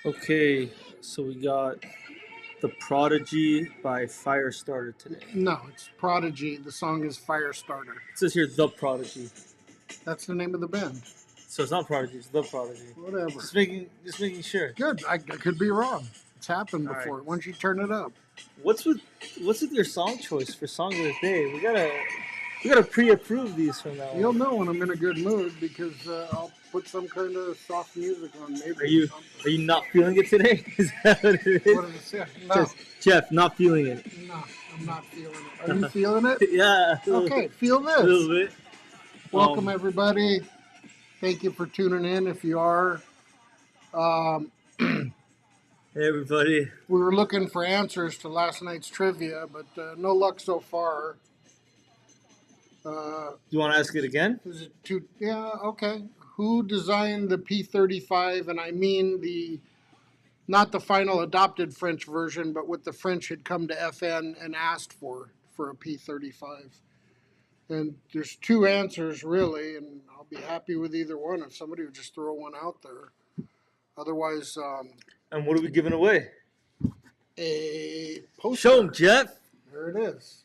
Okay, so we got The Prodigy by Firestarter today. No, it's Prodigy. The song is Firestarter. It says here The Prodigy. That's the name of the band. So it's not Prodigy, it's The Prodigy. Whatever. Just making sure. Good. I could be wrong. It's happened All right. before. Once you turn it up. What's with your song choice for Song of the Day? We gotta pre-approve these from now You'll on. know when I'm in a good mood because I'll put some kind of soft music on. Maybe. Are you something. are you not feeling it today? Is that what it is? What does it say? No. Says, Jeff, not feeling it. No, I'm not feeling it. Are you feeling it? Yeah. Okay, feel A little this. bit. Welcome, everybody. Thank you for tuning in if you are. Hey everybody. We were looking for answers to last night's trivia, but no luck so far. You want to ask it again? Is it too? Yeah, okay. Who designed the P-35? And I mean not the final adopted French version, but what the French had come to FN and asked for a P-35. And there's two answers really, and I'll be happy with either one if somebody would just throw one out there. Otherwise, And what are we giving away? a poster. Show him, Jeff. There it is.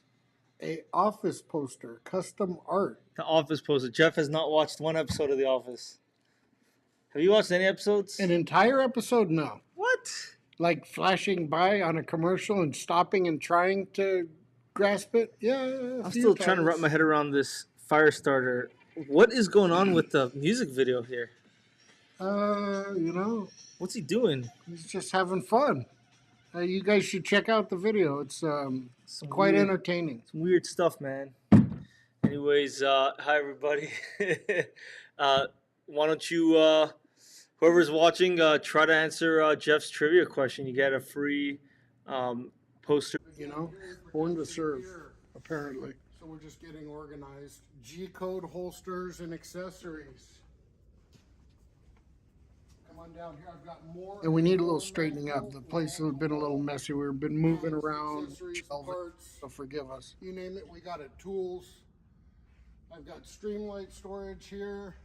A office poster, custom art. The Office poster. Jeff has not watched one episode of The Office. Have you watched any episodes? An entire episode? No. What? Like flashing by on a commercial and stopping and trying to grasp it? Yeah. I'm still trying to wrap my head around this Firestarter. What is going on with the music video here? You know, What's he doing? he's just having fun. You guys should check out the video. It's Some quite weird, entertaining. some weird stuff, man. Anyways, hi everybody. Why don't you, whoever's watching, try to answer Jeff's trivia question. You get a free poster. You know, born to serve, apparently. So we're just getting organized. G-code holsters and accessories. Come on down here. I've got more. And we need a little straightening up. The place has been a little messy. We've been moving around. Parts, so forgive us. You name it, we got it. Tools. I've got Streamlight storage here.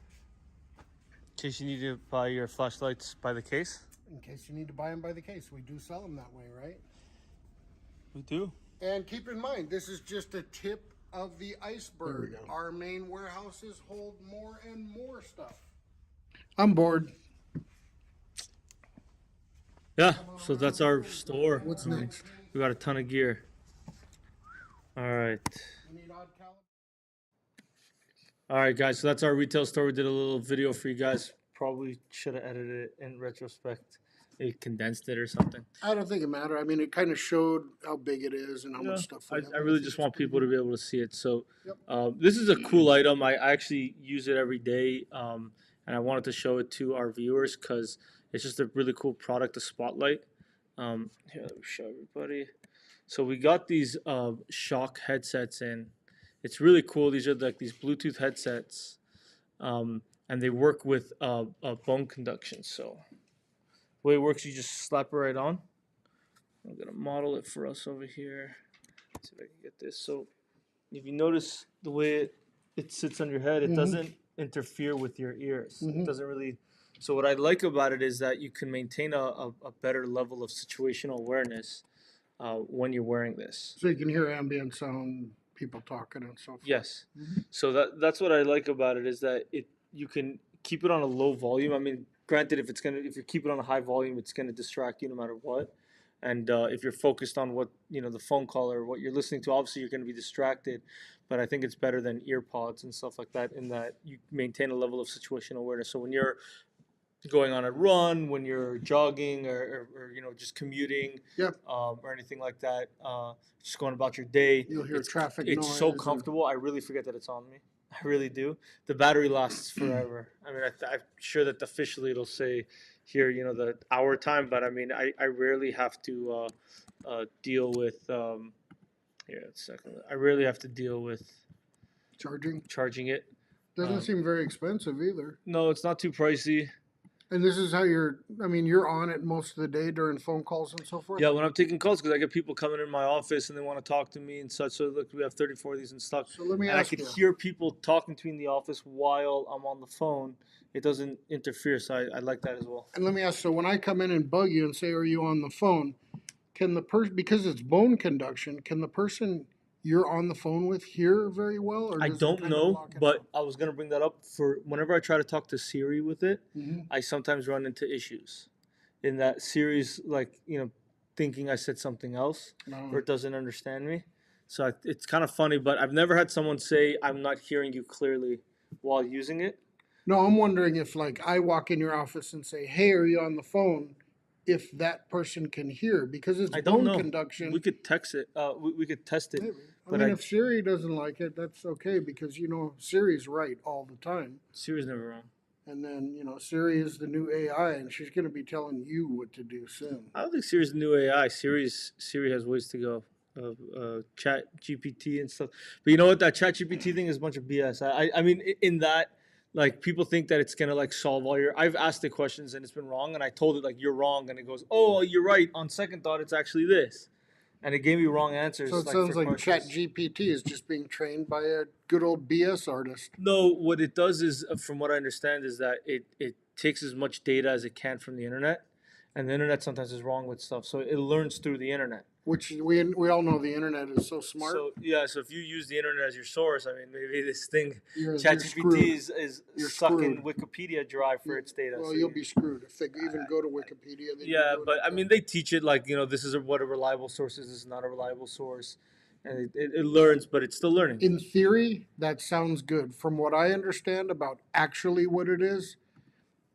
In case you need to buy your flashlights by the case. In case you need to buy them by the case. We do sell them that way, right? We do. And keep in mind, this is just a tip of the iceberg. Our main warehouses hold more and more stuff. I'm bored. Yeah, so that's our store. What's next? We got a ton of gear. All right. You need odd caliber? All right, guys. So that's our retail store. We did a little video for you guys. Probably should have edited it in retrospect. It condensed it or something. I don't think it mattered. I mean, it kind of showed how big it is and how much stuff. I really just want people to be able to see it. So Yep. this is a cool item. I actually use it every day, and I wanted to show it to our viewers because it's just a really cool product to spotlight. Here, let me show everybody. So we got these shock headsets in. It's really cool. These are like these Bluetooth headsets, and they work with bone conduction. So the way it works, you just slap it right on. I'm gonna model it for us over here. Let's see if I can get this. So if you notice the way it sits on your head, it doesn't interfere with your ears. It doesn't really. So what I like about it is that you can maintain a better level of situational awareness when you're wearing this. So you can hear ambient sound, people talking and so forth. Yes. So that's what I like about it is that you can keep it on a low volume. I mean, granted, if you keep it on a high volume, it's gonna distract you no matter what. And if you're focused on what the phone call or what you're listening to, obviously you're going to be distracted. But I think it's better than ear pods and stuff like that in that you maintain a level of situational awareness. So when you're going on a run, when you're jogging or just commuting, Yep. or anything like that, just going about your day, You'll hear traffic it's noise. so comfortable. I really forget that it's on me. I really do. The battery lasts forever. I mean, I'm sure that officially it'll say here, the hour time, but I mean, I rarely have to deal with. Here, a second. I rarely have to deal with charging it. Doesn't seem very expensive either. No, it's not too pricey. And this is how you're on it most of the day during phone calls and so forth? Yeah, when I'm taking calls, because I get people coming in my office and they want to talk to me and such. So look, we have 34 of these in stock. So let me and ask I could you. hear people talking to me in the office while I'm on the phone it doesn't interfere. So I like that as well. And let me ask, so when I come in and bug you and say, are you on the phone? Can the person, because it's bone conduction, can the person you're on the phone with hear very well, or I does it don't kind of know, block it but out? I was gonna bring that up for whenever I try to talk to Siri with it. Mm-hmm. I sometimes run into issues in that Siri's like thinking I said something else or No. it doesn't understand me. So it's kind of funny, but I've never had someone say I'm not hearing you clearly while using it. No, I'm wondering if, like, I walk in your office and say, hey, are you on the phone? If that person can hear, because it's I don't bone know. We conduction. could text it. We could test it, Maybe. I but mean, I if Siri doesn't like it, that's okay, because, Siri's right all the time. Siri's never wrong. And then, Siri is the new AI, and she's going to be telling you what to do soon. I don't think Siri's the new AI. Siri has ways to go. Chat GPT and stuff. But you know what? That Chat GPT thing is a bunch of BS. I mean, in that, like, people think that it's gonna like solve all your. I've asked it questions and it's been wrong, and I told it like you're wrong, and it goes, oh, you're right. On second thought, it's actually this, and it gave me wrong So answers it like sounds for like Chat questions. GPT is just being trained by a good old BS artist. No, what it does is, from what I understand, is that it takes as much data as it can from the internet, and the internet sometimes is wrong with stuff, so it learns through the internet. Which we all know the internet is so smart. So yeah, so if you use the internet as your source, I mean, maybe this thing, You're screwed. ChatGPT is You're sucking screwed. Wikipedia dry for its data. Well, So you'll be screwed if they even go to Wikipedia. They'd be yeah, doing but it I mean, they teach it like this is what a reliable source is. This is not a reliable source, and it learns, but it's still learning. in theory. That sounds good. From what I understand about actually what it is,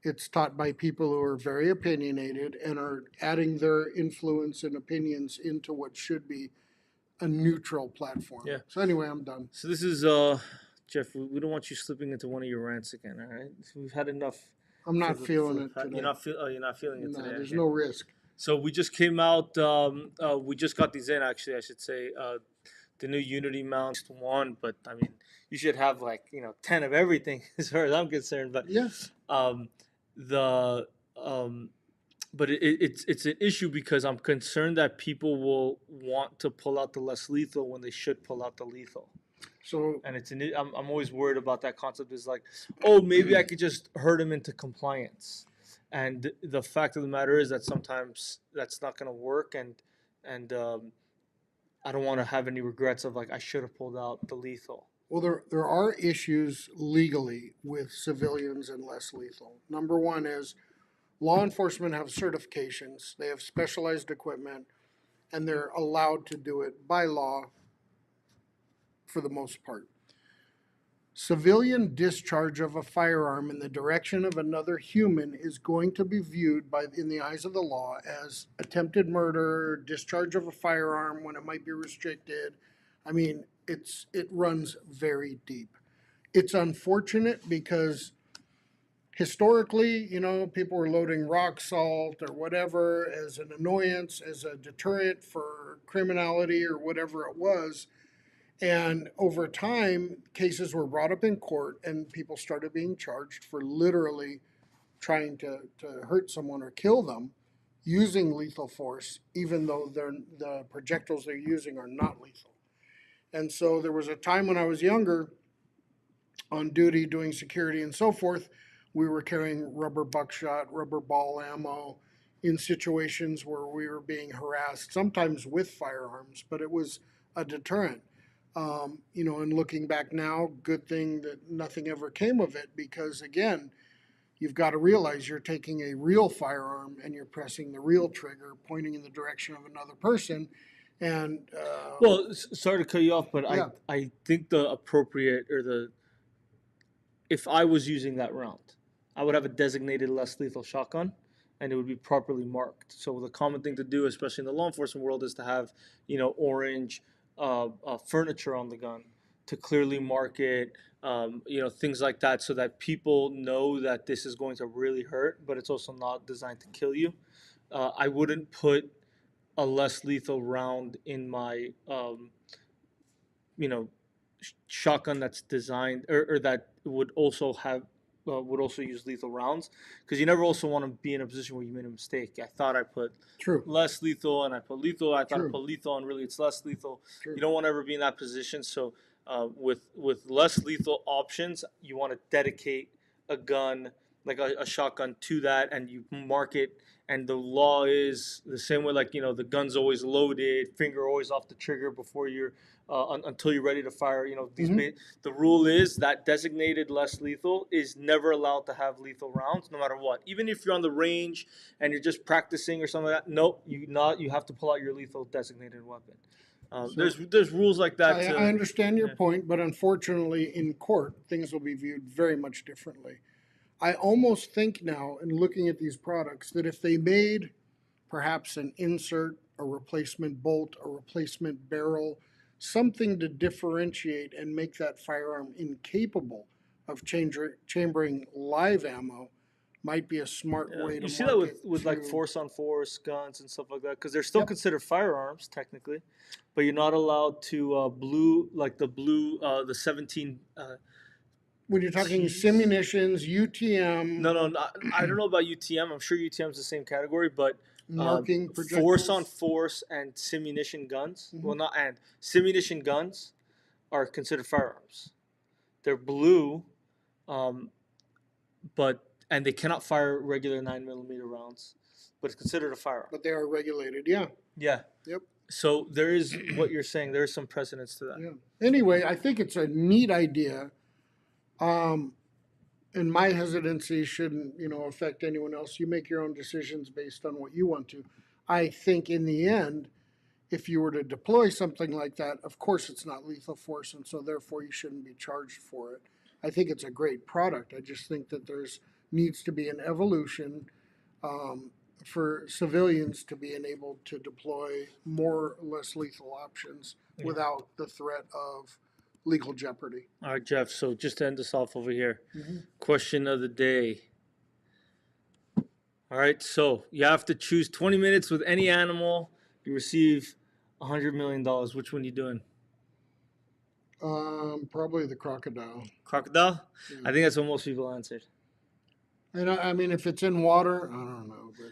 it's taught by people who are very opinionated and are adding their influence and opinions into what should be a neutral platform. Yeah. So anyway, I'm done. So this is Jeff. We don't want you slipping into one of your rants again. All right, we've had enough. I'm not feeling it You're today. not feel. Oh, you're not feeling it No, today. there's Okay. no risk. So we just came out. We just got these in. Actually, I should say the new Unity mount one. But I mean, you should have like 10 of everything as far as I'm concerned. But Yeah. um, the but it's an issue because I'm concerned that people will want to pull out the less lethal when they should pull out the lethal. So And I'm always worried about that concept is like, oh, maybe I could just herd him into compliance. And the fact of the matter is that sometimes that's not going to work. And I don't want to have any regrets of like, I should have pulled out the lethal. well, there are issues legally with civilians and less lethal. Number one is law enforcement have certifications, they have specialized equipment, and they're allowed to do it by law for the most part. Civilian discharge of a firearm in the direction of another human is going to be viewed in the eyes of the law as attempted murder, discharge of a firearm when it might be restricted. I mean, it runs very deep. It's unfortunate because historically, people were loading rock salt or whatever as an annoyance, as a deterrent for criminality or whatever it was. And over time, cases were brought up in court and people started being charged for literally trying to hurt someone or kill them using lethal force, even though the projectiles they're using are not lethal. And so there was a time when I was younger on duty doing security and so forth, we were carrying rubber buckshot, rubber ball ammo in situations where we were being harassed, sometimes with firearms, but it was a deterrent. And looking back now, good thing that nothing ever came of it because, again, you've got to realize you're taking a real firearm and you're pressing the real trigger, pointing in the direction of another person. And Well, sorry to cut you off, but yeah, I think the appropriate or if I was using that round, I would have a designated less lethal shotgun, and it would be properly marked. So the common thing to do, especially in the law enforcement world, is to have orange furniture on the gun to clearly mark it. Things like that, so that people know that this is going to really hurt, but it's also not designed to kill you. I wouldn't put a less lethal round in my you know shotgun that's designed or that would also use lethal rounds because you never also want to be in a position where you made a mistake. I thought I put true, less lethal and I put lethal. I thought I true, put lethal and really it's less lethal. true. You don't want to ever be in that position. So with less lethal options, you want to dedicate a gun like a shotgun to that, and you mark it. And the law is the same way, like the gun's always loaded, finger always off the trigger before you're until you're ready to fire. Mm-hmm. The rule is that designated less lethal is never allowed to have lethal rounds, no matter what. Even if you're on the range and you're just practicing or something like that, nope, you have to pull out your lethal designated weapon. So There's rules like that I to. understand your Yeah. point, but unfortunately, in court, things will be viewed very much differently. I almost think now, in looking at these products, that if they made perhaps an insert, a replacement bolt, a replacement barrel, something to differentiate and make that firearm incapable of chambering live ammo, might be a smart Yeah, way you to see that market with like to. force on force guns and stuff like that, because they're still Yep. considered firearms technically, but you're not allowed to the 17 When you're talking T's. simunitions, No, UTM, no, I don't know about UTM. I'm sure UTM's the same category, but marking force on projectiles. force and simunition guns. Mhm. Well, not and simunition guns are considered firearms. They're blue, um, but and they cannot fire regular 9 millimeter rounds, but it's considered a firearm. But they are regulated. Yeah. Yeah. Yep. So there is what you're saying. There is some precedence to that. Yeah. Anyway, I think it's a neat idea. Um, and my hesitancy shouldn't, affect anyone else. You make your own decisions based on what you want to. I think in the end, if you were to deploy something like that, of course it's not lethal force, and so therefore you shouldn't be charged for it. I think it's a great product. I just think that there's needs to be an evolution um, for civilians to be enabled to deploy more or less lethal options Yeah. without the threat of legal jeopardy. All right, Jeff. So just to end this off over here, Mm-hmm. question of the day. All right. So you have to choose 20 minutes with any animal. You receive $100 million. Which one are you doing? Probably the crocodile. Crocodile? Yeah. I think that's what most people answered. And I mean, if it's in water, I don't know, but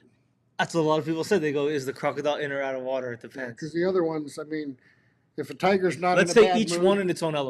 That's what a lot of people said. They go, is the crocodile in or out of water? It yeah, because depends. the other ones, I mean, if a tiger's not Let's in a say bad each mood, one in its own element.